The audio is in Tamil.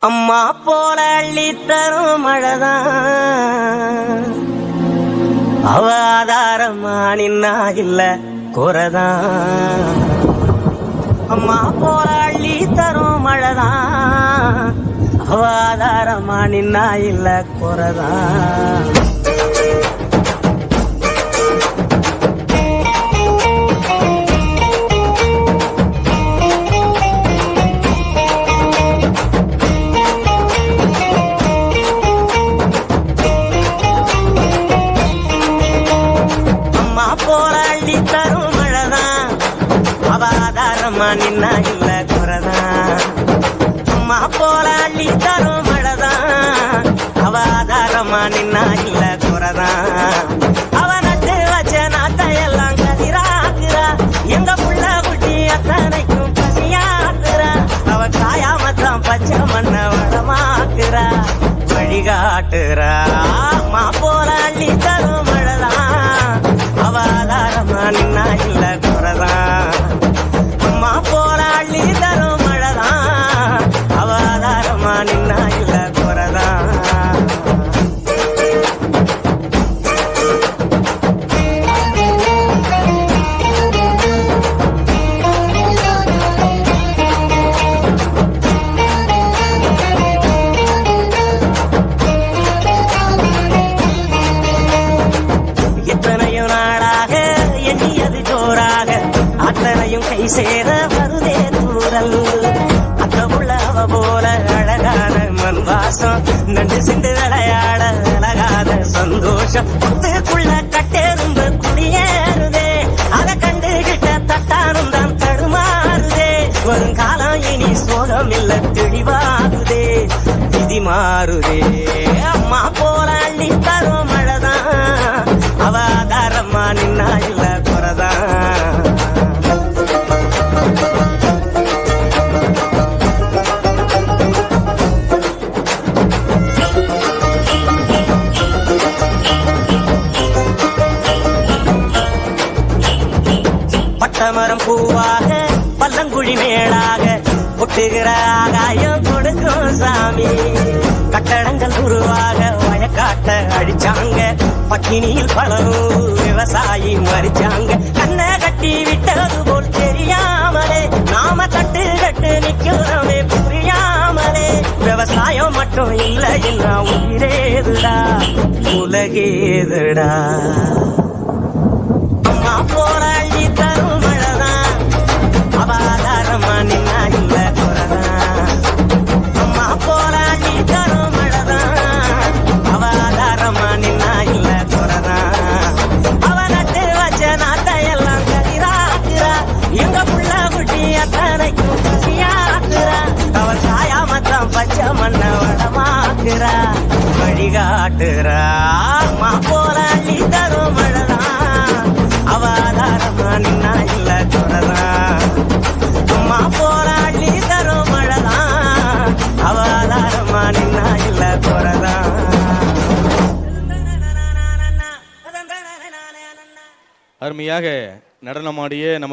அம்மா போல அள்ளி தரும் மழைதான் அவ ஆதாரமா நின்னா இல்ல குறைதான். அம்மா போல அள்ளி தரும் மழைதான் அவ ஆதாரமா நின்னா இல்ல குறைதான். போராடி தரும் மழைதான் அவ ஆதாரமா நின்னா இல்ல குறைதான். அம்மா போராடி தரும் மழைதான் அவ ஆதாரமா நின்னா இல்ல குறைதான். அவ நட்டு வச்ச நாட்டையெல்லாம் கதிராக்குறா எங்க புள்ள குட்டி அத்தனைக்கும் பசியாக்குறா. அவ காயாமத்தான் பச்சை மண்ண வளமாக்குறா வழிகாட்டுறா. அம்மா போராடி தரும் மழைதான் அவ ஆதாரமா நின்னா இல்ல குறைதான். அம்மா போராடி தரும் மழைதான் அவ ஆதாரமா நின்னா இல்ல குறைதான். அத்தனையும் கை சேர வருதே தூரல் அத்த உள்ளவ போல அழகான மண் வாசம் நண்டு சிந்து விளையாட அழகாத சந்தோஷம் புத்துக்குள்ள கட்டெரும்பு குடியேறுதே. அதை கண்டுகிட்ட தட்டானும் தான் தடுமாறுதே. வருங்காலம் இனி சோகம் இல்ல தெளிவாகுதே விதி மாறுதே. அம்மா போல அள்ளி தரும் மழைதான் அவ ஆதாரமா நின்னா இல்ல குறைதான். பட்டமரம் பூவாக பல்லங்குழி மேலாக ஒட்டுகிற ஆகாயம் கொடுக்கும் சாமி. கட்டடங்கள் உருவாக வயக்காட்ட அடிச்சாங்க பட்டினியில் பலரும் விவசாயி மறிச்சாங்க. கண்ணை கட்டி விட்டது போல் தெரியாமலே நாம தட்டு கட்டு நிக்கிறோமே புரியாமலே. விவசாயம் மட்டும் இல்ல என்ன உயிரேதுடா உலகேதுடா. அம்மா போராடி தரும் மழைதான் அவ ஆதாரமா நின்னா இல்ல குறைதான். அம்மா போராடி தரும் மழைதான் அவ ஆதாரமா நின்னா இல்ல குறைதான். அவ நட்டு வச்ச நாட்டையெல்லாம் கதிராக்குறா எங்க புள்ள குட்டி அத்தனைக்கும் பசியாக்குறா. அவ சாயாமத்தான் பச்சை மண்ண வளமாக்குறா வழிகாட்டுறா. அம்மா போராடி தரும் மழைதான் அவ ஆதாரமா நின்னா இல்ல குறைதான். அம்மா போராடி தரும் மழைதான் அவ ஆதாரமா நின்னா இல்ல குறைதான். அருமையாக நடனமாடிய நமது